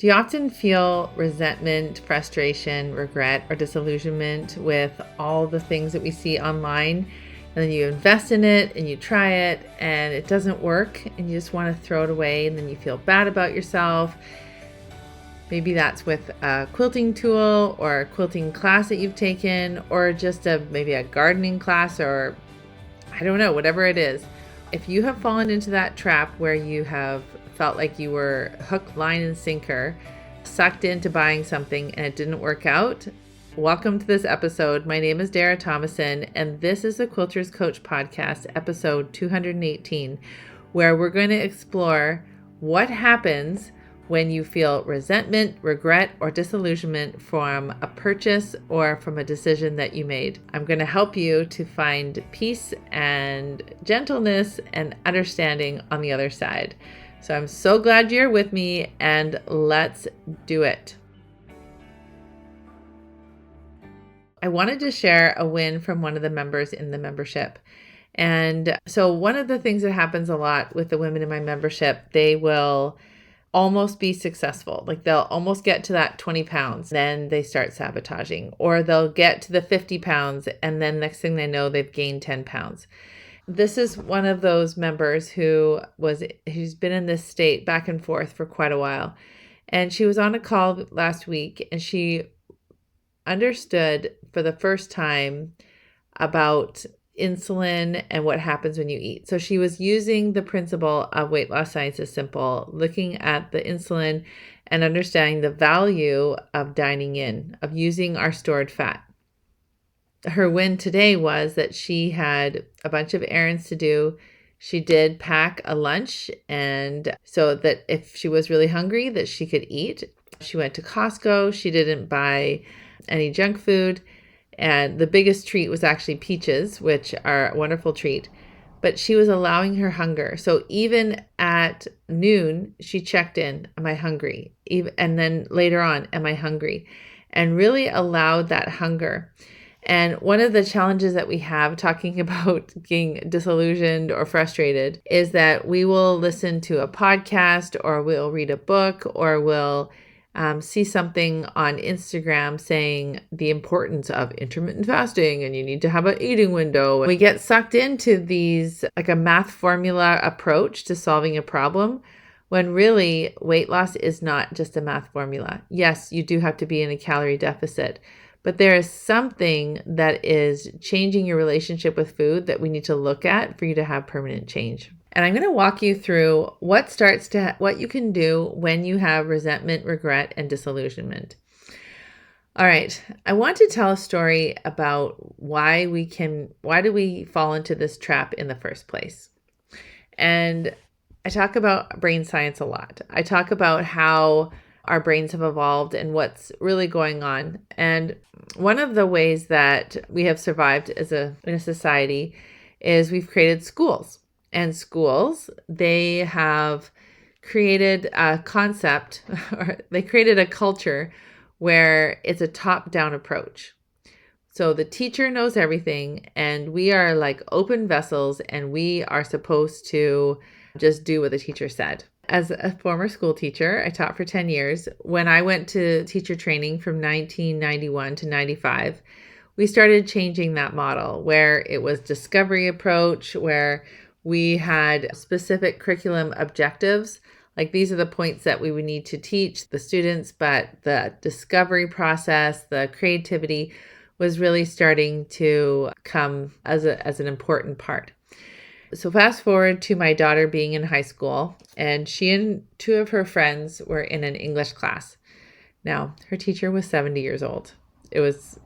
Do you often feel resentment, frustration, regret, or disillusionment with all the things that we see online? And then you invest in it and you try it and it doesn't work and you just want to throw it away and then you feel bad about yourself. Maybe that's with a quilting tool or a quilting class that you've taken, or just maybe a gardening class, or I don't know, whatever it is. If you have fallen into that trap where you have felt like you were hook, line, and sinker, sucked into buying something and it didn't work out, welcome to this episode. My name is Dara Thomason, and this is the Quilters Coach Podcast, episode 218, where we're going to explore what happens when you feel resentment, regret, or disillusionment from a purchase or from a decision that you made. I'm going to help you to find peace and gentleness and understanding on the other side. So I'm so glad you're with me, and let's do it. I wanted to share a win from one of the members in the membership. And so one of the things that happens a lot with the women in my membership, they will almost be successful. Like they'll almost get to that 20 pounds, then they start sabotaging, or they'll get to the 50 pounds and then next thing they know, they've gained 10 pounds. This is one of those members who's been in this state back and forth for quite a while. And she was on a call last week and she understood for the first time about insulin and what happens when you eat. So she was using the principle of Weight Loss Science is Simple, looking at the insulin and understanding the value of dining in, of using our stored fat. Her win today was that she had a bunch of errands to do. She did pack a lunch, and so that if she was really hungry, that she could eat. She went to Costco. She didn't buy any junk food. And the biggest treat was actually peaches, which are a wonderful treat. But she was allowing her hunger. So even at noon, she checked in, am I hungry? And then later on, am I hungry? And really allowed that hunger. And one of the challenges that we have talking about being disillusioned or frustrated is that we will listen to a podcast, or we'll read a book, or we'll see something on Instagram saying the importance of intermittent fasting and you need to have an eating window. We get sucked into these, like a math formula approach to solving a problem, when really weight loss is not just a math formula. Yes, you do have to be in a calorie deficit, but there is something that is changing your relationship with food that we need to look at for you to have permanent change. And I'm going to walk you through what you can do when you have resentment, regret, and disillusionment. All right. I want to tell a story about why do we fall into this trap in the first place? And I talk about brain science a lot. I talk about how our brains have evolved and what's really going on. And one of the ways that we have survived in a society is we've created schools. And schools, they have created a concept, or they created a culture where it's a top-down approach. So the teacher knows everything, and we are like open vessels, and we are supposed to just do what the teacher said. As a former school teacher, I taught for 10 years. When I went to teacher training from 1991 to 95, we started changing that model where it was discovery approach, where we had specific curriculum objectives. Like these are the points that we would need to teach the students, but the discovery process, the creativity was really starting to come as an important part. So fast forward to my daughter being in high school, and she and two of her friends were in an English class. Now, her teacher was 70 years old. It's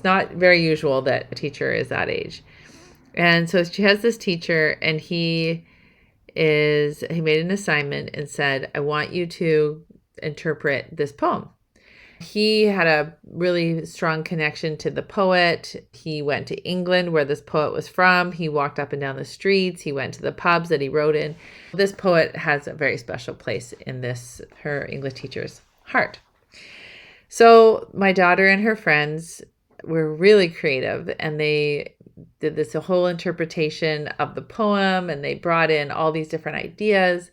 not very usual that a teacher is that age. And so she has this teacher, and he made an assignment and said, I want you to interpret this poem. He had a really strong connection to the poet. He went to England, where this poet was from. He walked up and down the streets. He went to the pubs that he wrote in. This poet has a very special place in her English teacher's heart. So my daughter and her friends were really creative, and they did this whole interpretation of the poem, and they brought in all these different ideas,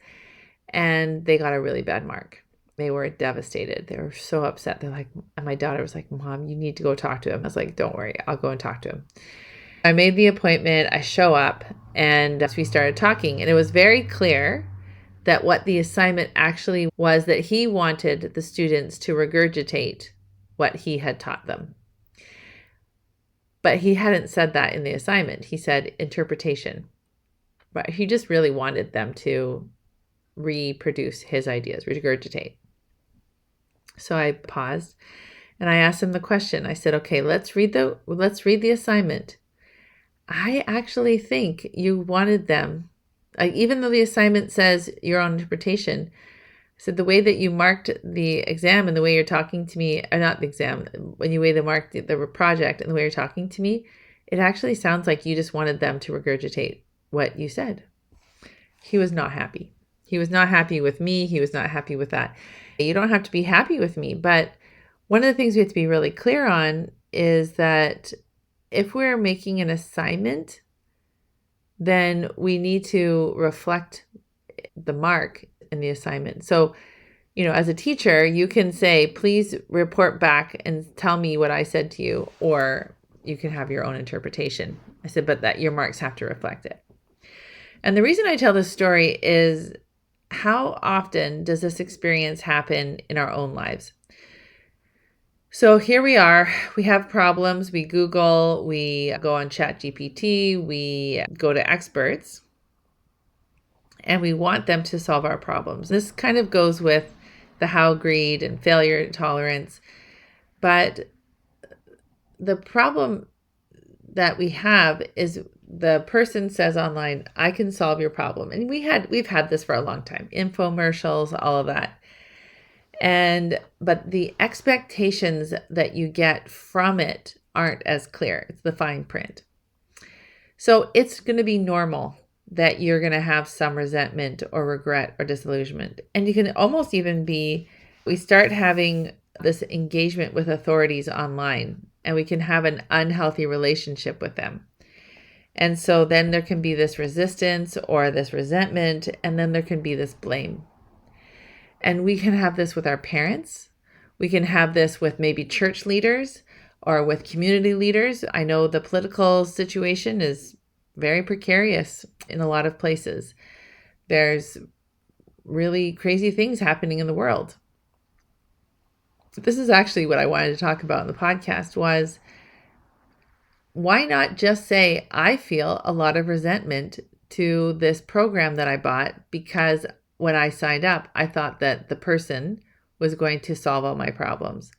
and they got a really bad mark. They were devastated. They were so upset. They're like, and my daughter was like, Mom, you need to go talk to him. I was like, don't worry, I'll go and talk to him. I made the appointment. I show up and we started talking, and it was very clear that what the assignment actually was, that he wanted the students to regurgitate what he had taught them. But he hadn't said that in the assignment. He said interpretation. But he just really wanted them to reproduce his ideas, regurgitate. So I paused and I asked him the question. I said, okay, let's read the assignment. I actually think you wanted them, even though the assignment says your own interpretation, I said the way that you marked the exam and the way you're talking to me, or not the exam, when you marked the project and the way you're talking to me, it actually sounds like you just wanted them to regurgitate what you said. He was not happy. He was not happy with me. He was not happy with that. You don't have to be happy with me, but one of the things we have to be really clear on is that if we're making an assignment, then we need to reflect the mark in the assignment. So, as a teacher, you can say, please report back and tell me what I said to you, or you can have your own interpretation. I said, but that your marks have to reflect it. And the reason I tell this story is, how often does this experience happen in our own lives? So here we are, we have problems, we Google, we go on ChatGPT, we go to experts, and we want them to solve our problems. This kind of goes with the how greed and failure tolerance. But the problem that we have is the person says online, I can solve your problem. And we've had this for a long time, infomercials, all of that. But the expectations that you get from it aren't as clear. It's the fine print. So it's going to be normal that you're going to have some resentment or regret or disillusionment. And you can almost even we start having this engagement with authorities online, and we can have an unhealthy relationship with them. And so then there can be this resistance or this resentment, and then there can be this blame. And we can have this with our parents. We can have this with maybe church leaders or with community leaders. I know the political situation is very precarious in a lot of places. There's really crazy things happening in the world. This is actually what I wanted to talk about in the podcast was, why not just say, I feel a lot of resentment to this program that I bought because when I signed up, I thought that the person was going to solve all my problems.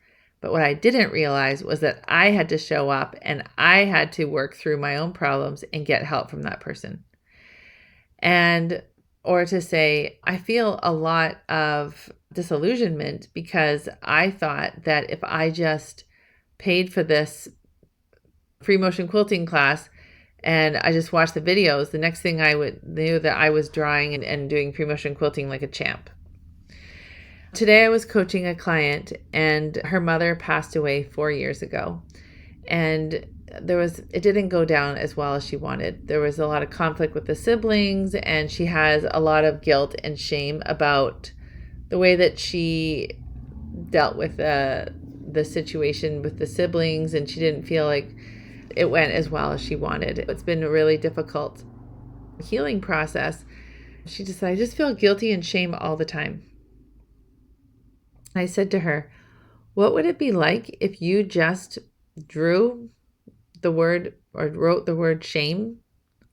But what I didn't realize was that I had to show up and I had to work through my own problems and get help from that person. Or to say, I feel a lot of disillusionment because I thought that if I just paid for this free motion quilting class and I just watched the videos, the next thing I knew that I was drawing and doing free motion quilting like a champ. Today I was coaching a client, and her mother passed away 4 years ago. And it didn't go down as well as she wanted. There was a lot of conflict with the siblings, and she has a lot of guilt and shame about the way that she dealt with the situation with the siblings, and she didn't feel like it went as well as she wanted. It's been a really difficult healing process. She just said, I just feel guilty and shame all the time. I said to her, what would it be like if you just drew the word or wrote the word shame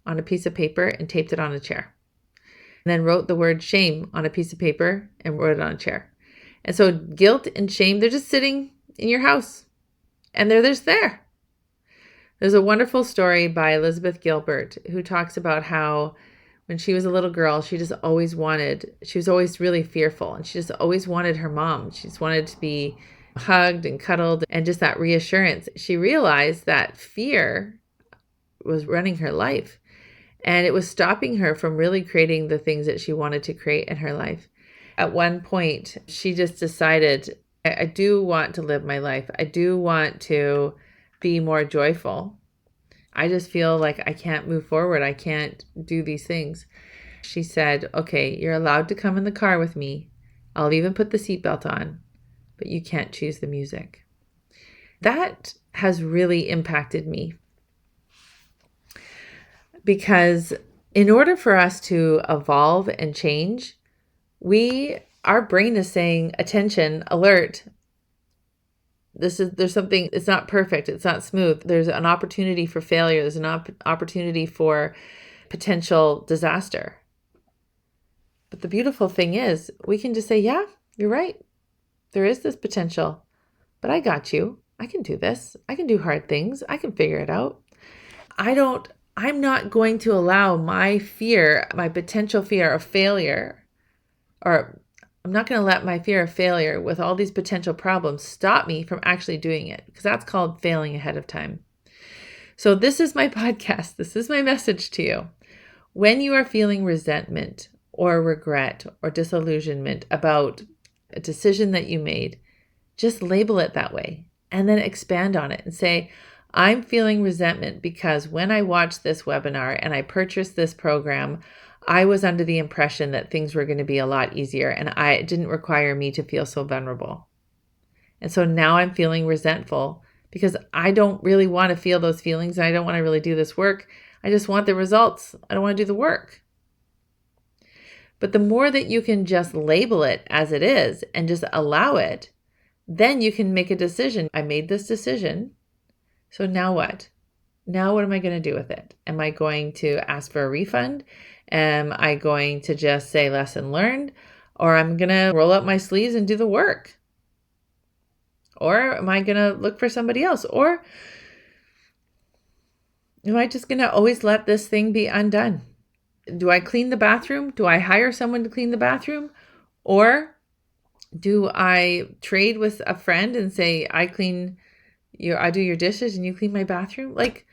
on a piece of paper and taped it on a chair? And then wrote the word shame on a piece of paper and wrote it on a chair. And so guilt and shame, they're just sitting in your house and they're just there. There's a wonderful story by Elizabeth Gilbert who talks about how when she was a little girl, she was always really fearful, and she just always wanted her mom. She just wanted to be hugged and cuddled, and just that reassurance. She realized that fear was running her life, and it was stopping her from really creating the things that she wanted to create in her life. At one point, she just decided, I do want to live my life. I do want to be more joyful. I just feel like I can't move forward. I can't do these things. She said, okay, you're allowed to come in the car with me. I'll even put the seatbelt on, but you can't choose the music. That has really impacted me, because in order for us to evolve and change, our brain is saying, attention, alert. There's something, it's not perfect. It's not smooth. There's an opportunity for failure. There's an opportunity for potential disaster. But the beautiful thing is we can just say, yeah, you're right. There is this potential, but I got you. I can do this. I can do hard things. I can figure it out. I'm not going to allow my potential fear of failure, or I'm not going to let my fear of failure with all these potential problems stop me from actually doing it, because that's called failing ahead of time. So this is my podcast. This is my message to you. When you are feeling resentment or regret or disillusionment about a decision that you made, just label it that way and then expand on it and say, I'm feeling resentment because when I watched this webinar and I purchased this program, I was under the impression that things were going to be a lot easier and it didn't require me to feel so vulnerable. And so now I'm feeling resentful because I don't really want to feel those feelings and I don't want to really do this work. I just want the results. I don't want to do the work. But the more that you can just label it as it is and just allow it, then you can make a decision. I made this decision. So now what? Now what am I going to do with it? Am I going to ask for a refund? Am I going to just say lesson learned? Or I'm going to roll up my sleeves and do the work? Or am I going to look for somebody else? Or am I just going to always let this thing be undone? Do I clean the bathroom? Do I hire someone to clean the bathroom? Or do I trade with a friend and say, I do your dishes and you clean my bathroom? Like,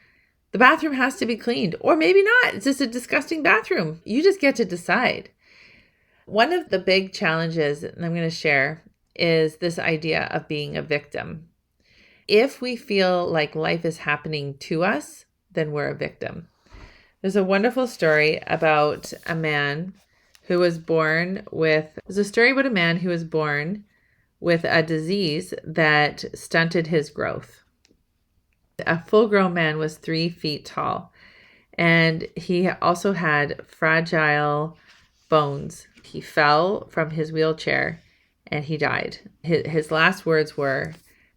the bathroom has to be cleaned, or maybe not. It's just a disgusting bathroom. You just get to decide. One of the big challenges that I'm going to share is this idea of being a victim. If we feel like life is happening to us, then we're a victim. There's a wonderful story about a man who was born with a disease that stunted his growth. A full-grown man was 3 feet tall, and he also had fragile bones. He fell from his wheelchair and he died. His last words were,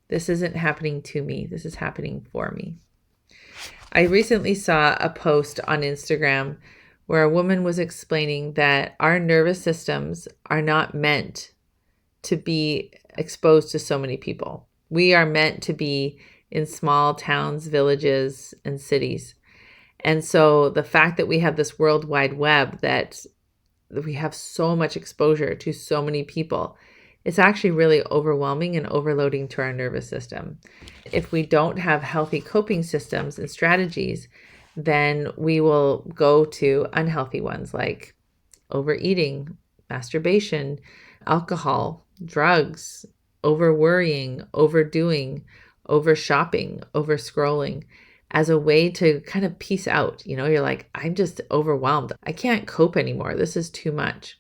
"This isn't happening to me. This is happening for me." I recently saw a post on Instagram where a woman was explaining that our nervous systems are not meant to be exposed to so many people. We are meant to be in small towns, villages, and cities. And so the fact that we have this World Wide Web, that we have so much exposure to so many people, it's actually really overwhelming and overloading to our nervous system. If we don't have healthy coping systems and strategies, then we will go to unhealthy ones like overeating, masturbation, alcohol, drugs, over worrying, overdoing, over shopping, over scrolling, as a way to kind of peace out. You're like, I'm just overwhelmed. I can't cope anymore. This is too much.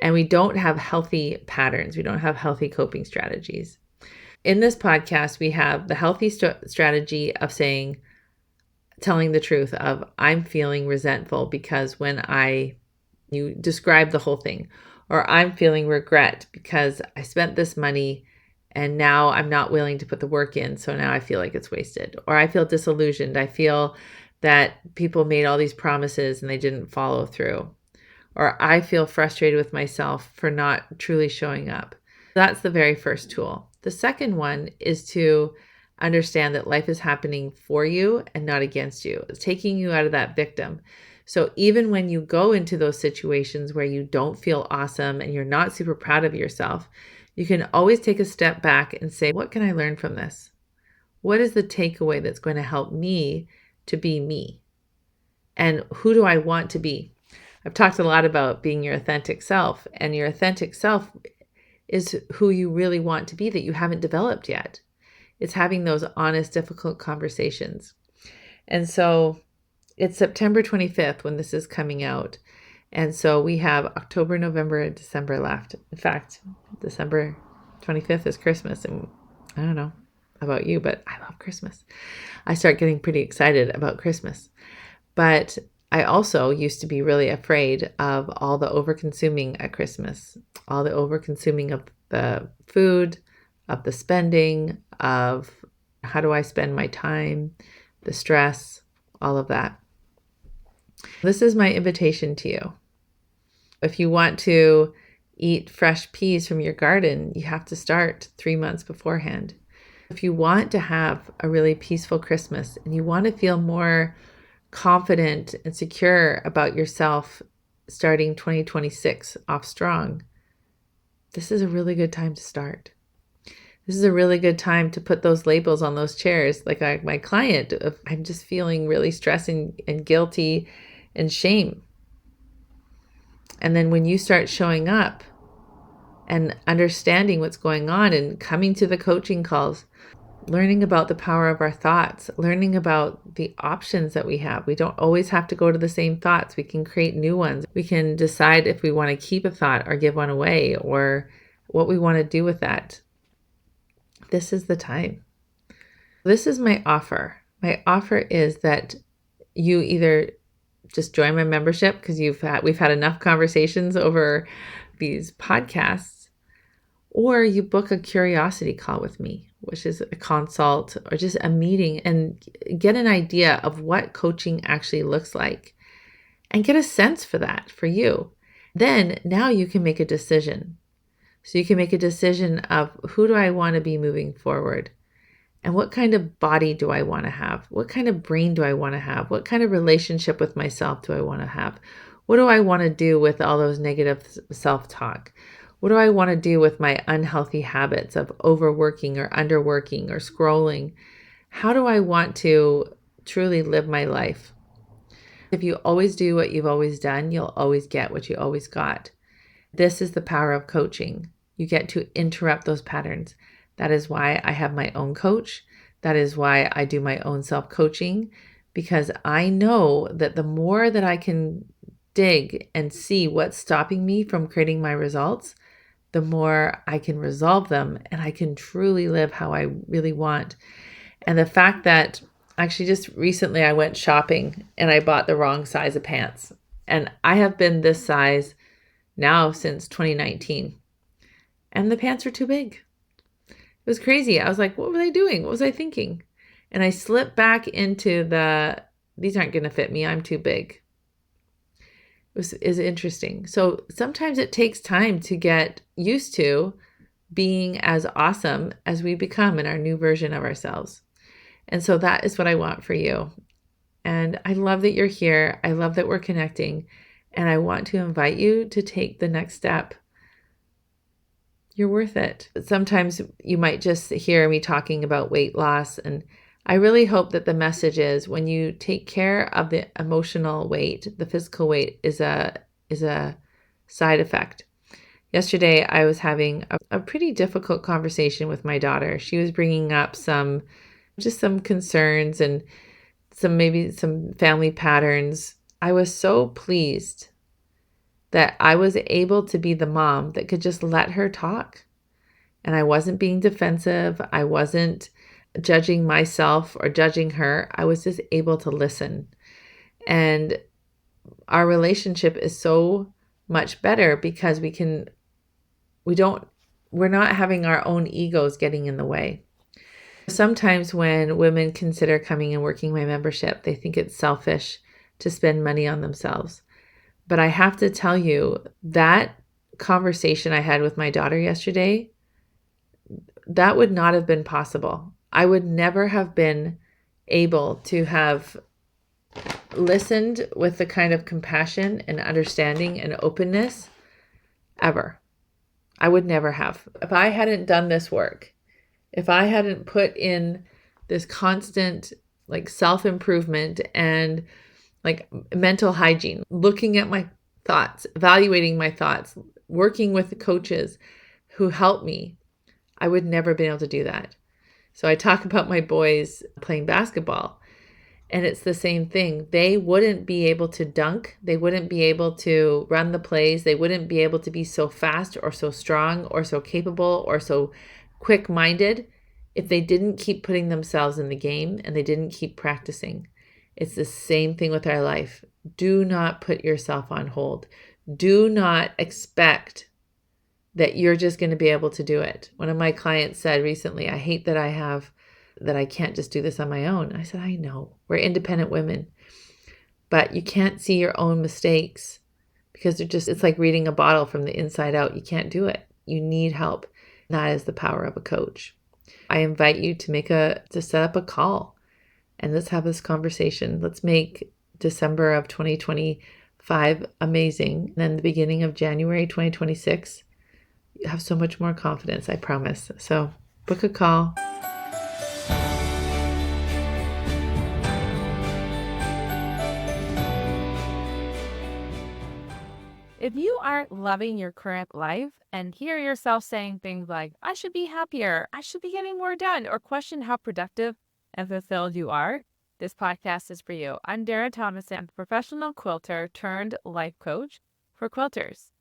And we don't have healthy patterns. We don't have healthy coping strategies. In this podcast, we have the healthy strategy of telling the truth of, I'm feeling resentful because you describe the whole thing, or I'm feeling regret because I spent this money and now I'm not willing to put the work in. So now I feel like it's wasted, or I feel disillusioned. I feel that people made all these promises and they didn't follow through, or I feel frustrated with myself for not truly showing up. That's the very first tool. The second one is to understand that life is happening for you and not against you. It's taking you out of that victim. So even when you go into those situations where you don't feel awesome and you're not super proud of yourself, you can always take a step back and say, what can I learn from this? What is the takeaway that's going to help me to be me? And who do I want to be? I've talked a lot about being your authentic self, and your authentic self is who you really want to be that you haven't developed yet. It's having those honest, difficult conversations. And so it's September 25th when this is coming out. And so we have October, November, and December left. In fact, December 25th is Christmas. And I don't know about you, but I love Christmas. I start getting pretty excited about Christmas. But I also used to be really afraid of all the over-consuming at Christmas, all the over-consuming of the food, of the spending, of how do I spend my time, the stress, all of that. This is my invitation to you. If you want to eat fresh peas from your garden, you have to start 3 months beforehand. If you want to have a really peaceful Christmas and you want to feel more confident and secure about yourself starting 2026 off strong, this is a really good time to start. This is a really good time to put those labels on those chairs. Like my client, I'm just feeling really stressed and guilty and shame. And then when you start showing up and understanding what's going on and coming to the coaching calls, learning about the power of our thoughts, learning about the options that we have. We don't always have to go to the same thoughts. We can create new ones. We can decide if we want to keep a thought or give one away or what we want to do with that. This is the time. This is my offer. My offer is that you either just join my membership because we've had enough conversations over these podcasts, or you book a curiosity call with me, which is a consult or just a meeting, and get an idea of what coaching actually looks like and get a sense for that for you. Then now you can make a decision. So you can make a decision of who do I want to be moving forward? And what kind of body do I want to have? What kind of brain do I want to have? What kind of relationship with myself do I want to have? What do I want to do with all those negative self-talk? What do I want to do with my unhealthy habits of overworking or underworking or scrolling? How do I want to truly live my life? If you always do what you've always done, you'll always get what you always got. This is the power of coaching. You get to interrupt those patterns. That is why I have my own coach. That is why I do my own self-coaching, because I know that the more that I can dig and see what's stopping me from creating my results, the more I can resolve them and I can truly live how I really want. And the fact that actually just recently I went shopping and I bought the wrong size of pants. And I have been this size now since 2019. And the pants are too big. It was crazy. I was like, what was I doing? What was I thinking? And I slipped back into these aren't going to fit me. I'm too big. Is interesting. So sometimes it takes time to get used to being as awesome as we become in our new version of ourselves. And so that is what I want for you. And I love that you're here. I love that we're connecting. And I want to invite you to take the next step. You're worth it. Sometimes you might just hear me talking about weight loss. And I really hope that the message is when you take care of the emotional weight, the physical weight is a side effect. Yesterday, I was having a pretty difficult conversation with my daughter. She was bringing up some concerns and maybe some family patterns. I was so pleased that I was able to be the mom that could just let her talk. And I wasn't being defensive. I wasn't judging myself or judging her. I was just able to listen. And our relationship is so much better because we're not having our own egos getting in the way. Sometimes when women consider coming and working my membership, they think it's selfish to spend money on themselves. But I have to tell you, that conversation I had with my daughter yesterday, that would not have been possible. I would never have been able to have listened with the kind of compassion and understanding and openness ever. I would never have. If I hadn't done this work, if I hadn't put in this constant self-improvement and mental hygiene, looking at my thoughts, evaluating my thoughts, working with the coaches who helped me, I would never have been able to do that. So I talk about my boys playing basketball. And it's the same thing. They wouldn't be able to dunk. They wouldn't be able to run the plays. They wouldn't be able to be so fast or so strong or so capable or so quick-minded if they didn't keep putting themselves in the game and they didn't keep practicing. It's the same thing with our life. Do not put yourself on hold. Do not expect that you're just going to be able to do it. One of my clients said recently, I hate that I can't just do this on my own. I said, I know. We're independent women. But you can't see your own mistakes because it's like reading a bottle from the inside out. You can't do it. You need help. That is the power of a coach. I invite you to set up a call and let's have this conversation. Let's make December of 2025 amazing. And then the beginning of January 2026, you have so much more confidence, I promise. So book a call. If you aren't loving your current life and hear yourself saying things like, I should be happier, I should be getting more done, or question how productive and fulfilled you are, this podcast is for you. I'm Dara Thomason, professional quilter turned life coach for quilters,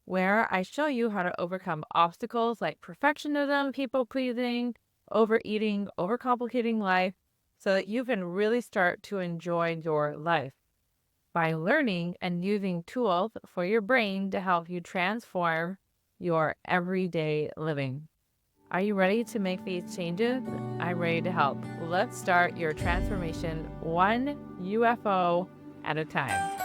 where I show you how to overcome obstacles like perfectionism, people pleasing, overeating, overcomplicating life, so that you can really start to enjoy your life by learning and using tools for your brain to help you transform your everyday living. Are you ready to make these changes? I'm ready to help. Let's start your transformation one UFO at a time.